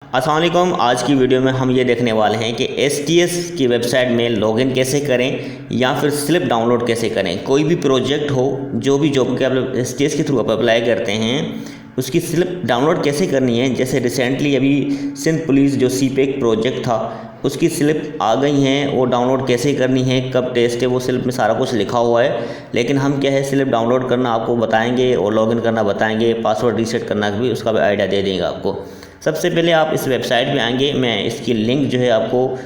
अस्सलाम वालेकुम। आज की वीडियो में हम ये देखने वाले हैं कि STS की वेबसाइट में लॉगिन कैसे करें या फिर स्लिप डाउनलोड कैसे करें। कोई भी प्रोजेक्ट हो, जो भी जॉब के आप STS के थ्रू आप अप्लाई करते हैं, उसकी स्लिप डाउनलोड कैसे करनी है। जैसे रिसेंटली अभी सिंध पुलिस जो CPEC प्रोजेक्ट था, उसकी स्लिप आ गई हैं, वो डाउनलोड कैसे करनी है, कब टेस्ट है, वो स्लिप में सारा कुछ लिखा हुआ है। लेकिन हम क्या है, स्लिप डाउनलोड करना आपको बताएंगे और लॉगिन करना बताएंगे, पासवर्ड रीसेट करना भी उसका भी आइडिया दे देंगे आपको। सबसे पहले आप इस वेबसाइट पे आएंगे। मैं इसकी लिंक जो है आपको,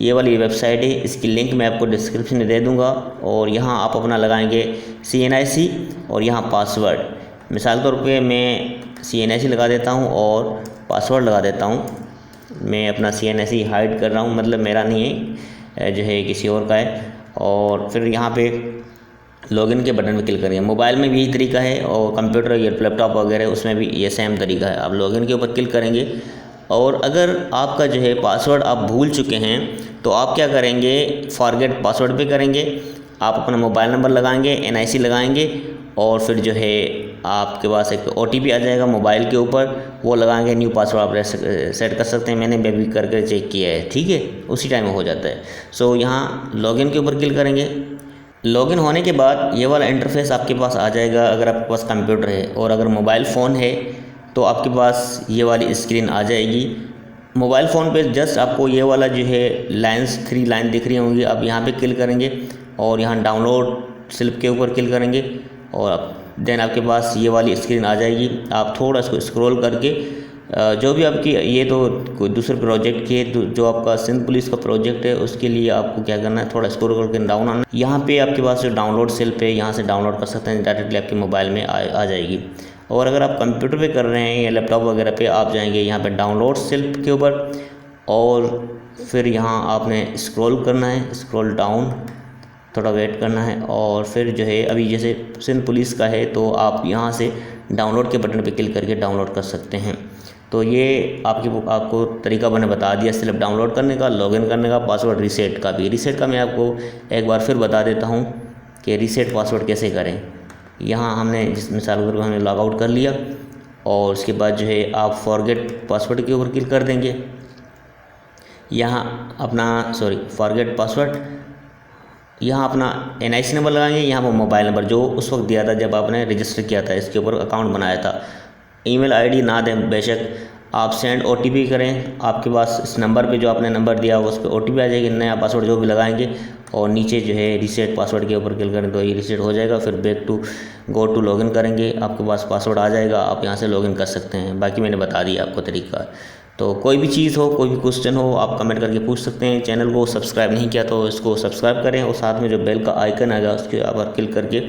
ये वाली वेबसाइट है, इसकी लिंक मैं आपको डिस्क्रिप्शन में दे दूंगा। और यहाँ आप अपना लगाएंगे CNIC और यहाँ पासवर्ड। मिसाल तौर पे मैं CNIC लगा देता हूँ और पासवर्ड लगा देता हूँ। मैं अपना CNIC हाइड कर रहा हूँ, मतलब मेरा नहीं है, जो है किसी और का है। और फिर यहाँ पे लॉगिन के बटन पर क्लिक करेंगे। मोबाइल में भी यही तरीका है और कंप्यूटर या लैपटॉप वगैरह उसमें भी ये सेम तरीका है। आप लॉगिन के ऊपर क्लिक करेंगे और अगर आपका जो है पासवर्ड आप भूल चुके हैं तो आप क्या करेंगे, फॉरगेट पासवर्ड पे करेंगे। आप अपना मोबाइल नंबर लगाएंगे, NIC लगाएंगे और फिर जो है आपके पास एक OTP आ जाएगा मोबाइल के ऊपर, वो लगाएंगे। न्यू पासवर्ड आप सेट कर सकते हैं। मैंने भी करके चेक किया है, ठीक है, उसी टाइम हो जाता है। सो यहाँ लॉगिन के ऊपर क्लिक करेंगे। लॉगिन होने के बाद ये वाला इंटरफेस आपके पास आ जाएगा अगर आपके पास कंप्यूटर है, और अगर मोबाइल फ़ोन है तो आपके पास ये वाली स्क्रीन आ जाएगी। मोबाइल फ़ोन पे जस्ट आपको ये वाला जो है लाइंस 3 लाइन दिख रही होंगी। आप यहाँ पे क्लिक करेंगे और यहाँ डाउनलोड स्लिप के ऊपर क्लिक करेंगे और देन आपके पास ये वाली स्क्रीन आ जाएगी। आप थोड़ा इसको स्क्रॉल करके जो भी आपकी, ये तो कोई दूसरे प्रोजेक्ट के, जो आपका सिंध पुलिस का प्रोजेक्ट है उसके लिए आपको क्या करना है, थोड़ा स्क्रॉल करके डाउन आना। यहाँ पे आपके पास जो डाउनलोड स्लिप है, यहाँ से डाउनलोड कर सकते हैं, डायरेक्टली आपके मोबाइल में आ जाएगी। और अगर आप कंप्यूटर पे कर रहे हैं या लैपटॉप वगैरह पे, आप जाएंगे यहाँ पे डाउनलोड स्लिप के ऊपर और फिर यहाँ आपने स्क्रॉल करना है, स्क्रॉल डाउन, थोड़ा वेट करना है। और फिर जो है अभी जैसे सिंध पुलिस का है तो आप यहाँ से डाउनलोड के बटन पे क्लिक करके डाउनलोड कर सकते हैं। तो ये आपको तरीका मैंने बता दिया स्लिप डाउनलोड करने का, लॉगिन करने का, पासवर्ड रीसेट का भी। रीसेट का मैं आपको एक बार फिर बता देता हूँ कि रीसेट पासवर्ड कैसे करें। यहाँ हमने जिस मिसाल के हमने लॉग आउट कर लिया और उसके बाद जो है आप फॉरगेट पासवर्ड के ऊपर क्लिक कर देंगे। यहाँ अपना फॉरगेट पासवर्ड, यहाँ अपना NIC नंबर लगाएंगे, यहाँ वो मोबाइल नंबर जो उस वक्त दिया था जब आपने रजिस्टर किया था, इसके ऊपर अकाउंट बनाया था। ईमेल ID ना दें बेशक, आप सेंड OTP करें। आपके पास इस नंबर पे जो आपने नंबर दिया उस पर OTP आ जाएगी, नया पासवर्ड जो भी लगाएंगे। और नीचे जो है रीसेट पासवर्ड के ऊपर क्लिक करें तो ये रीसेट हो जाएगा। फिर गो टू लॉगिन करेंगे, आपके पास पासवर्ड आ जाएगा, आप यहाँ से लॉगिन कर सकते हैं। बाकी मैंने बता दिया आपको तरीका। तो कोई भी चीज़ हो, कोई भी क्वेश्चन हो, आप कमेंट करके पूछ सकते हैं। चैनल को सब्सक्राइब नहीं किया तो इसको सब्सक्राइब करें और साथ में जो बेल का आइकन आएगा उसके ऊपर क्लिक करके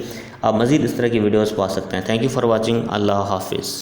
आप मज़ीद इस तरह की वीडियोस पा सकते हैं। Thank you for watching. अल्लाह हाफिज़।